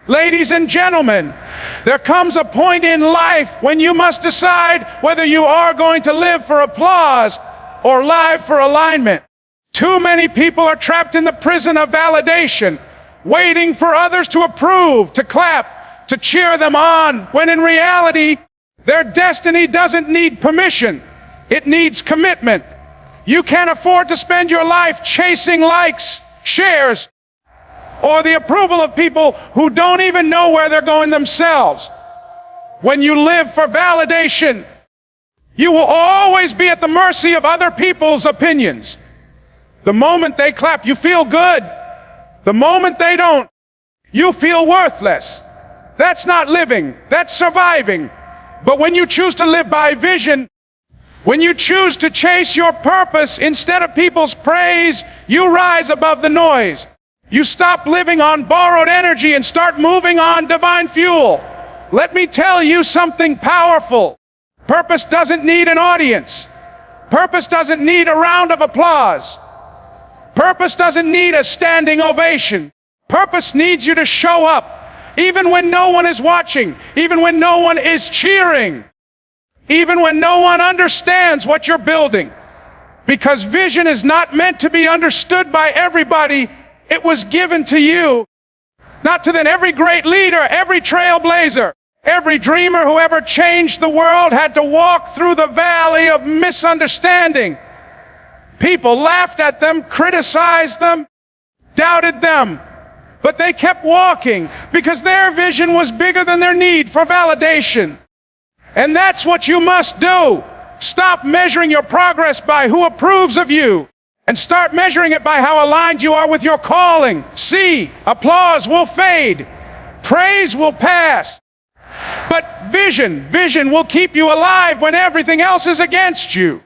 Ladies and gentlemen, there comes a point in life when you must decide whether you are going to live for applause or live for alignment. Too many people are trapped in the prison of validation, waiting for others to approve, to clap, to cheer them on, when in reality, their destiny doesn't need permission. It needs commitment. You can't afford to spend your life chasing likes, shares, or the approval of people who don't even know where they're going themselves. When you live for validation, you will always be at the mercy of other people's opinions. The moment they clap, you feel good. The moment they don't, you feel worthless. That's not living, that's surviving. But when you choose to live by vision, when you choose to chase your purpose instead of people's praise, you rise above the noise. You stop living on borrowed energy and start moving on divine fuel. Let me tell you something powerful. Purpose doesn't need an audience. Purpose doesn't need a round of applause. Purpose doesn't need a standing ovation. Purpose needs you to show up, even when no one is watching, even when no one is cheering, even when no one understands what you're building. Because vision is not meant to be understood by everybody. It was given to you. Not to then every great leader, every trailblazer, every dreamer who ever changed the world had to walk through the valley of misunderstanding. People laughed at them, criticized them, doubted them, but they kept walking because their vision was bigger than their need for validation. And that's what you must do. Stop measuring your progress by who approves of you, and start measuring it by how aligned you are with your calling. See, applause will fade, praise will pass, but vision will keep you alive when everything else is against you.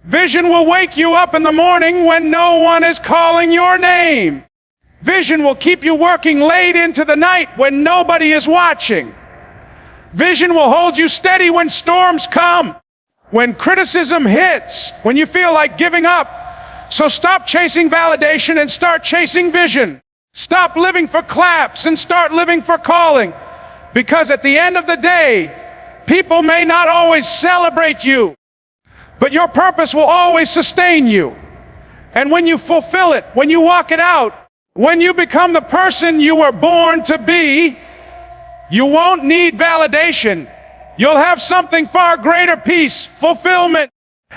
Vision will wake you up in the morning when no one is calling your name. Vision will keep you working late into the night when nobody is watching. Vision will hold you steady when storms come, when criticism hits, when you feel like giving up. So stop chasing validation and start chasing vision. Stop living for claps and start living for calling. Because at the end of the day, people may not always celebrate you, but your purpose will always sustain you. And when you fulfill it, when you walk it out, when you become the person you were born to be, you won't need validation. You'll have something far greater: peace, fulfillment,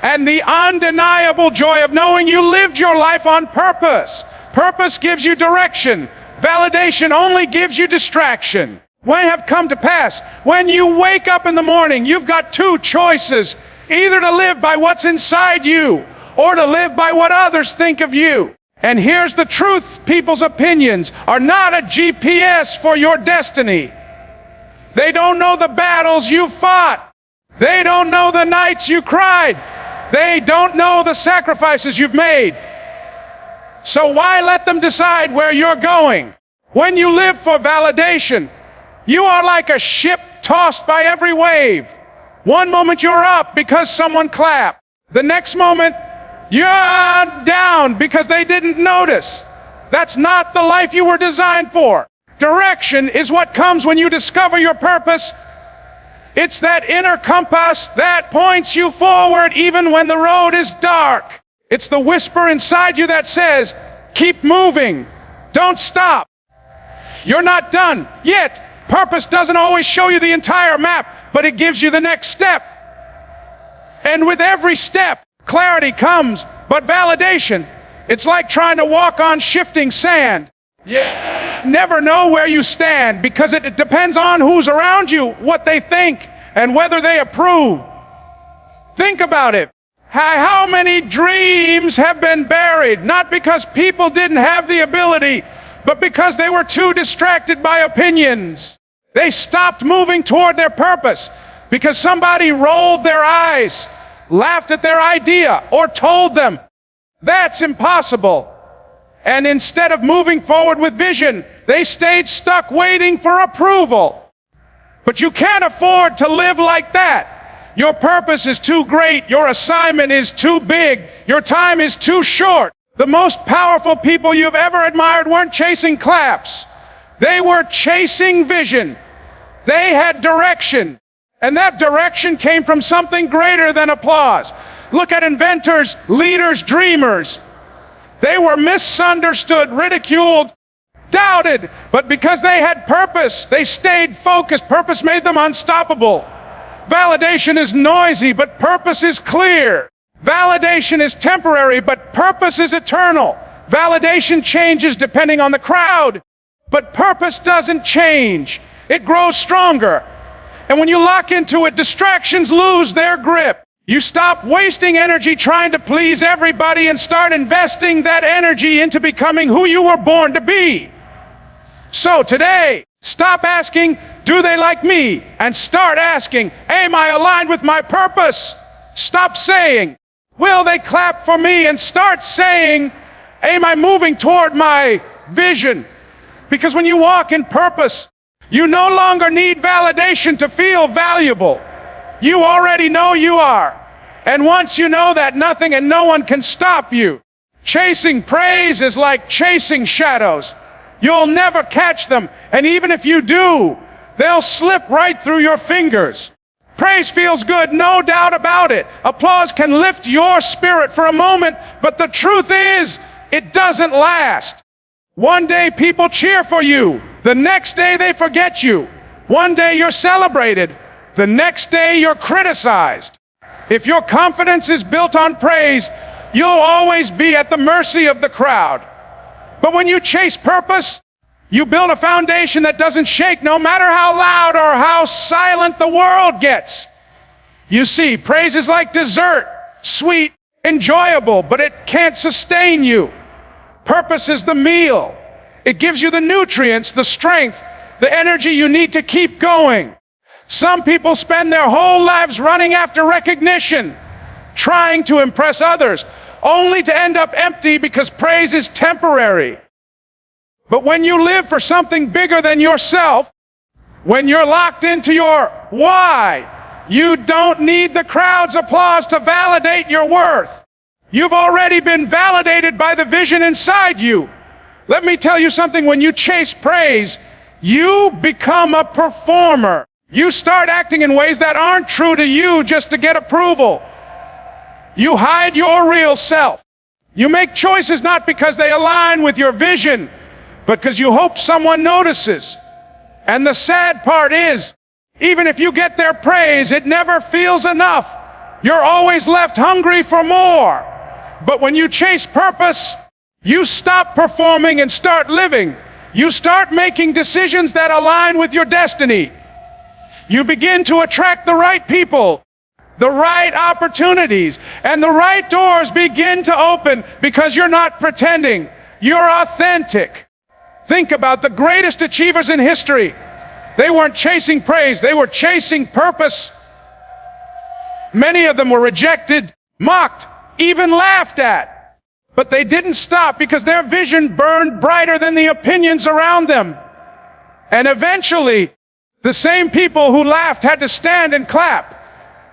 and the undeniable joy of knowing you lived your life on purpose. Purpose gives you direction. Validation only gives you distraction. When have come to pass, when you wake up in the morning, you've got two choices: either to live by what's inside you or to live by what others think of you. And here's the truth: people's opinions are not a GPS for your destiny. They don't know the battles you fought. They don't know the nights you cried. They don't know the sacrifices you've made. So why let them decide where you're going? When you live for validation, you are like a ship tossed by every wave. One moment you're up because someone clapped. The next moment, you're down because they didn't notice. That's not the life you were designed for. Direction is what comes when you discover your purpose. It's that inner compass that points you forward even when the road is dark. It's the whisper inside you that says, keep moving, don't stop. You're not done yet. Purpose doesn't always show you the entire map, but it gives you the next step. And with every step, clarity comes, but validation, it's like trying to walk on shifting sand. You never know where you stand because it depends on who's around you, what they think, and whether they approve. Think about it. How many dreams have been buried, not because people didn't have the ability, but because they were too distracted by opinions. They stopped moving toward their purpose because somebody rolled their eyes, laughed at their idea, or told them, that's impossible. And instead of moving forward with vision, they stayed stuck waiting for approval. But you can't afford to live like that. Your purpose is too great. Your assignment is too big. Your time is too short. The most powerful people you've ever admired weren't chasing claps. They were chasing vision. They had direction. And that direction came from something greater than applause. Look at inventors, leaders, dreamers. They were misunderstood, ridiculed, doubted, but because they had purpose, they stayed focused. Purpose made them unstoppable. Validation is noisy, but purpose is clear. Validation is temporary, but purpose is eternal. Validation changes depending on the crowd, but purpose doesn't change. It grows stronger. And when you lock into it, distractions lose their grip. You stop wasting energy trying to please everybody and start investing that energy into becoming who you were born to be. So today, stop asking, do they like me? And start asking, am I aligned with my purpose? Stop saying, will they clap for me? And start saying, am I moving toward my vision? Because when you walk in purpose, you no longer need validation to feel valuable. You already know you are. And once you know that, nothing and no one can stop you. Chasing praise is like chasing shadows. You'll never catch them. And even if you do, they'll slip right through your fingers. Praise feels good, no doubt about it. Applause can lift your spirit for a moment, but the truth is, it doesn't last. One day people cheer for you. The next day they forget you. One day you're celebrated. The next day you're criticized. If your confidence is built on praise, you'll always be at the mercy of the crowd. But when you chase purpose, you build a foundation that doesn't shake no matter how loud or how silent the world gets. You see, praise is like dessert, sweet, enjoyable, but it can't sustain you. Purpose is the meal. It gives you the nutrients, the strength, the energy you need to keep going. Some people spend their whole lives running after recognition, trying to impress others, only to end up empty because praise is temporary. But when you live for something bigger than yourself, when you're locked into your why, you don't need the crowd's applause to validate your worth. You've already been validated by the vision inside you. Let me tell you something, when you chase praise, you become a performer. You start acting in ways that aren't true to you just to get approval. You hide your real self. You make choices not because they align with your vision, but because you hope someone notices. And the sad part is, even if you get their praise, it never feels enough. You're always left hungry for more. But when you chase purpose, you stop performing and start living. You start making decisions that align with your destiny. You begin to attract the right people, the right opportunities, and the right doors begin to open because you're not pretending. You're authentic. Think about the greatest achievers in history. They weren't chasing praise, they were chasing purpose. Many of them were rejected, mocked, even laughed at. But they didn't stop because their vision burned brighter than the opinions around them. And eventually, the same people who laughed had to stand and clap.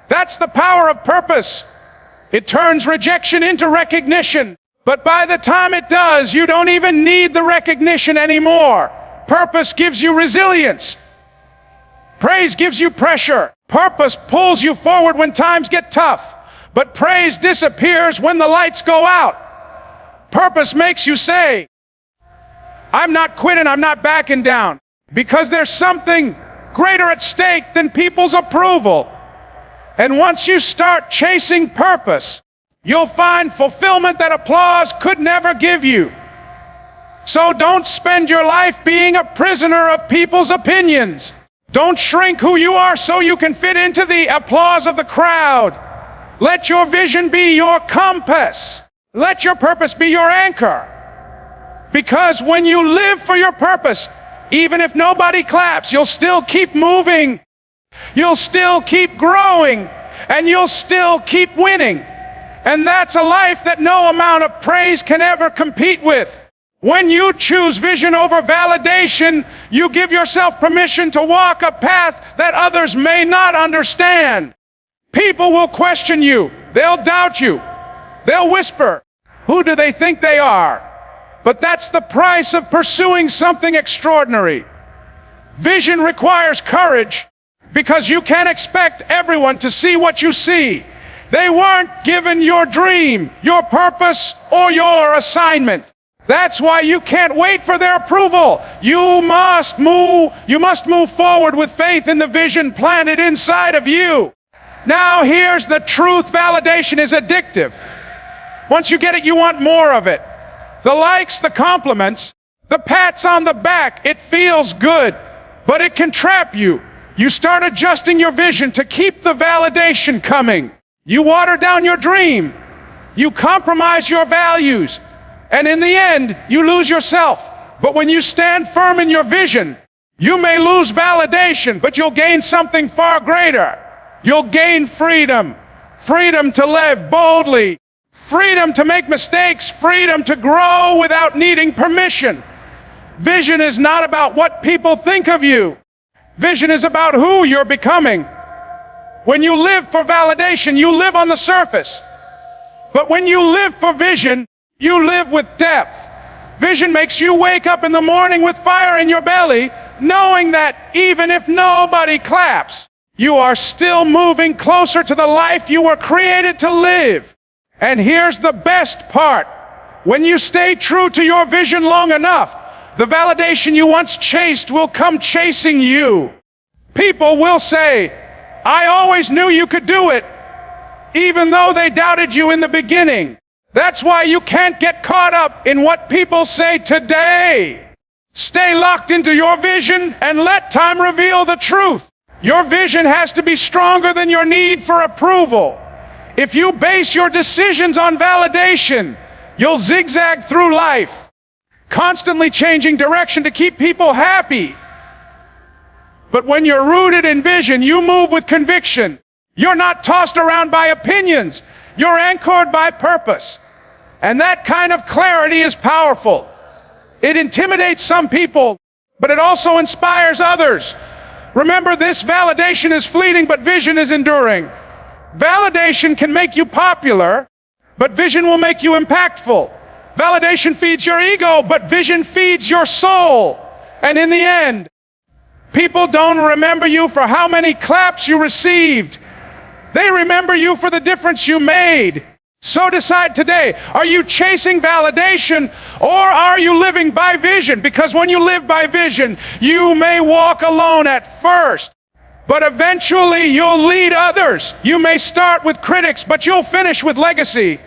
That's the power of purpose. It turns rejection into recognition. But by the time it does, you don't even need the recognition anymore. Purpose gives you resilience. Praise gives you pressure. Purpose pulls you forward when times get tough. But praise disappears when the lights go out. Purpose makes you say, I'm not quitting, I'm not backing down. Because there's something greater at stake than people's approval. And once you start chasing purpose, you'll find fulfillment that applause could never give you. So don't spend your life being a prisoner of people's opinions. Don't shrink who you are so you can fit into the applause of the crowd. Let your vision be your compass. Let your purpose be your anchor. Because when you live for your purpose, even if nobody claps, you'll still keep moving. You'll still keep growing. And you'll still keep winning. And that's a life that no amount of praise can ever compete with. When you choose vision over validation, you give yourself permission to walk a path that others may not understand. People will question you. They'll doubt you. They'll whisper, who do they think they are? But that's the price of pursuing something extraordinary. Vision requires courage because you can't expect everyone to see what you see. They weren't given your dream, your purpose, or your assignment. That's why you can't wait for their approval. You must move forward with faith in the vision planted inside of you. Now here's the truth. Validation is addictive. Once you get it, you want more of it. The likes, the compliments, the pats on the back, it feels good, but it can trap you. You start adjusting your vision to keep the validation coming. You water down your dream. You compromise your values. And in the end, you lose yourself. But when you stand firm in your vision, you may lose validation, but you'll gain something far greater. You'll gain freedom. Freedom to live boldly. Freedom to make mistakes. Freedom to grow without needing permission. Vision is not about what people think of you. Vision is about who you're becoming. When you live for validation, you live on the surface. But when you live for vision, you live with depth. Vision makes you wake up in the morning with fire in your belly, knowing that even if nobody claps, you are still moving closer to the life you were created to live. And here's the best part. When you stay true to your vision long enough, the validation you once chased will come chasing you. People will say, "I always knew you could do it," even though they doubted you in the beginning. That's why you can't get caught up in what people say today. Stay locked into your vision and let time reveal the truth. Your vision has to be stronger than your need for approval. If you base your decisions on validation, you'll zigzag through life, constantly changing direction to keep people happy. But when you're rooted in vision, you move with conviction. You're not tossed around by opinions. You're anchored by purpose. And that kind of clarity is powerful. It intimidates some people, but it also inspires others. Remember this, validation is fleeting, but vision is enduring. Validation can make you popular, but vision will make you impactful. Validation feeds your ego, but vision feeds your soul. And in the end, people don't remember you for how many claps you received. They remember you for the difference you made. So decide today, are you chasing validation or are you living by vision? Because when you live by vision, you may walk alone at first, but eventually you'll lead others. You may start with critics, but you'll finish with legacy.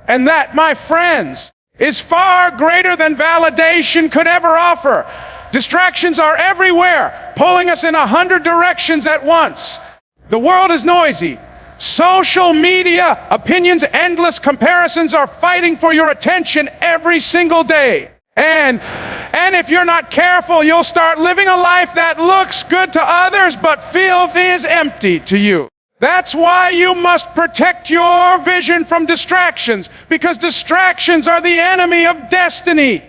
And that, my friends, is far greater than validation could ever offer. Distractions are everywhere, pulling us in 100 directions at once. The world is noisy. Social media, opinions, endless comparisons are fighting for your attention every single day. And if you're not careful, you'll start living a life that looks good to others, but feels empty to you. That's why you must protect your vision from distractions, because distractions are the enemy of destiny.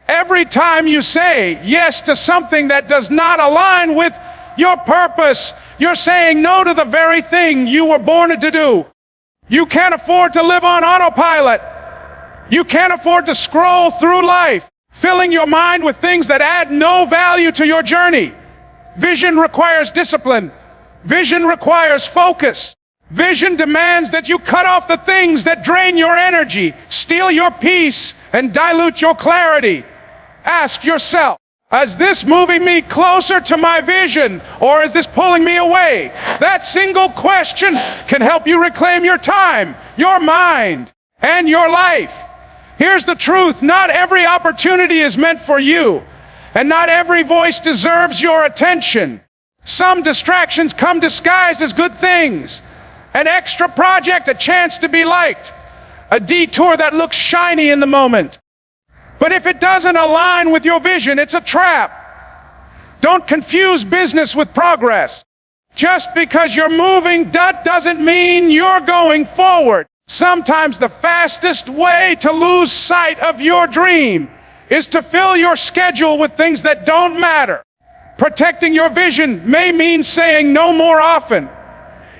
Every time you say yes to something that does not align with your purpose, you're saying no to the very thing you were born to do. You can't afford to live on autopilot. You can't afford to scroll through life, filling your mind with things that add no value to your journey. Vision requires discipline. Vision requires focus. Vision demands that you cut off the things that drain your energy, steal your peace, and dilute your clarity. Ask yourself, is this moving me closer to my vision, or is this pulling me away? That single question can help you reclaim your time, your mind, and your life. Here's the truth. Not every opportunity is meant for you, and not every voice deserves your attention. Some distractions come disguised as good things. An extra project, a chance to be liked, a detour that looks shiny in the moment. But if it doesn't align with your vision, it's a trap. Don't confuse business with progress. Just because you're moving, that doesn't mean you're going forward. Sometimes the fastest way to lose sight of your dream is to fill your schedule with things that don't matter. Protecting your vision may mean saying no more often.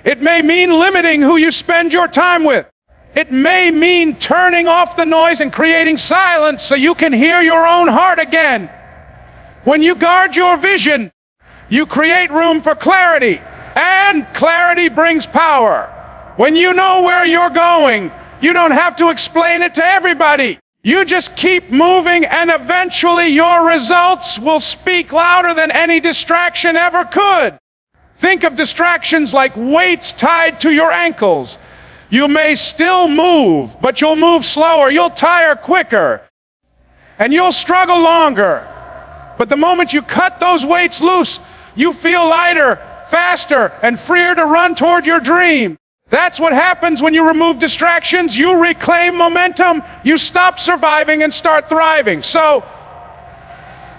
It may mean limiting who you spend your time with. It may mean turning off the noise and creating silence so you can hear your own heart again. When you guard your vision, you create room for clarity, and clarity brings power. When you know where you're going, you don't have to explain it to everybody. You just keep moving, and eventually your results will speak louder than any distraction ever could. Think of distractions like weights tied to your ankles. You may still move, but you'll move slower, you'll tire quicker, and you'll struggle longer. But the moment you cut those weights loose, you feel lighter, faster, and freer to run toward your dream. That's what happens when you remove distractions. You reclaim momentum, you stop surviving and start thriving. So,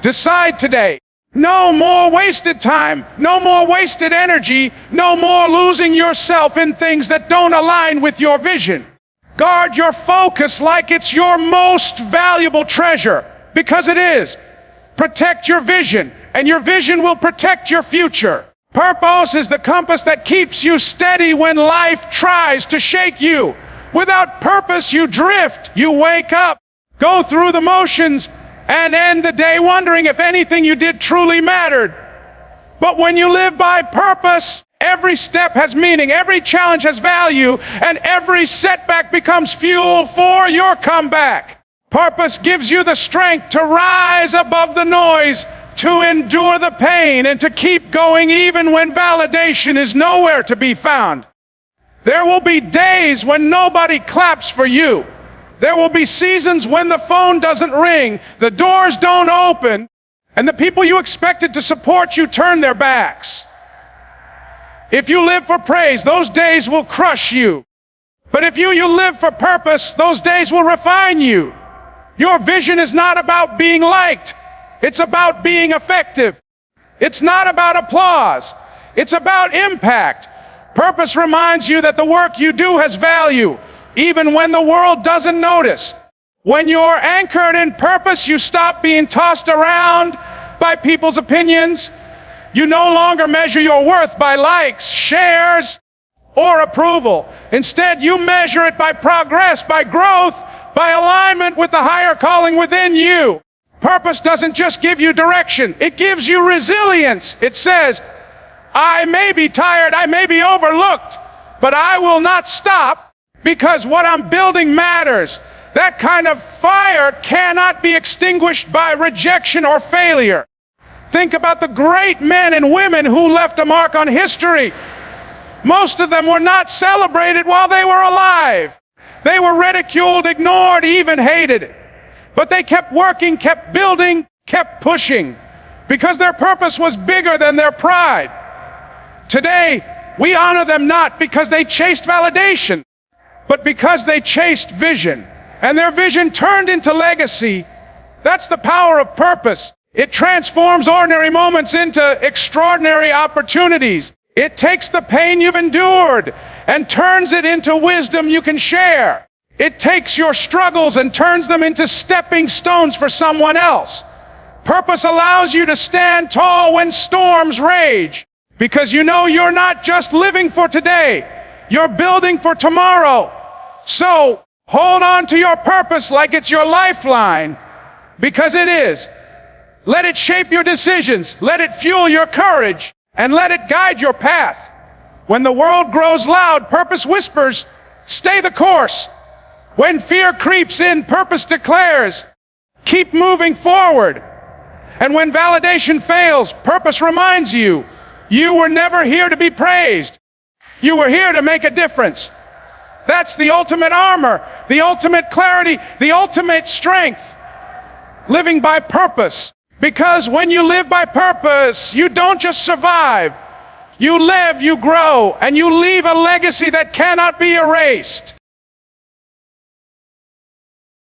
decide today. No more wasted time, no more wasted energy, no more losing yourself in things that don't align with your vision. Guard your focus like it's your most valuable treasure, because it is. Protect your vision, and your vision will protect your future. Purpose is the compass that keeps you steady when life tries to shake you. Without purpose, you drift, you wake up, go through the motions, and end the day wondering if anything you did truly mattered. But when you live by purpose, every step has meaning, every challenge has value, and every setback becomes fuel for your comeback. Purpose gives you the strength to rise above the noise, to endure the pain, and to keep going even when validation is nowhere to be found. There will be days when nobody claps for you. There will be seasons when the phone doesn't ring, the doors don't open, and the people you expected to support you turn their backs. If you live for praise, those days will crush you. But if you live for purpose, those days will refine you. Your vision is not about being liked. It's about being effective. It's not about applause. It's about impact. Purpose reminds you that the work you do has value, even when the world doesn't notice. When you're anchored in purpose, you stop being tossed around by people's opinions. You no longer measure your worth by likes, shares, or approval. Instead, you measure it by progress, by growth, by alignment with the higher calling within you. Purpose doesn't just give you direction, it gives you resilience. It says, I may be tired, I may be overlooked, but I will not stop, because what I'm building matters. That kind of fire cannot be extinguished by rejection or failure. Think about the great men and women who left a mark on history. Most of them were not celebrated while they were alive. They were ridiculed, ignored, even hated. But they kept working, kept building, kept pushing, because their purpose was bigger than their pride. Today, we honor them not because they chased validation, but because they chased vision. And their vision turned into legacy. That's the power of purpose. It transforms ordinary moments into extraordinary opportunities. It takes the pain you've endured and turns it into wisdom you can share. It takes your struggles and turns them into stepping stones for someone else. Purpose allows you to stand tall when storms rage, because you know you're not just living for today, you're building for tomorrow. So, hold on to your purpose like it's your lifeline, because it is. Let it shape your decisions, let it fuel your courage, and let it guide your path. When the world grows loud, purpose whispers, stay the course. When fear creeps in, purpose declares, keep moving forward. And when validation fails, purpose reminds you, you were never here to be praised. You were here to make a difference. That's the ultimate armor, the ultimate clarity, the ultimate strength. Living by purpose. Because when you live by purpose, you don't just survive. You live, you grow, and you leave a legacy that cannot be erased.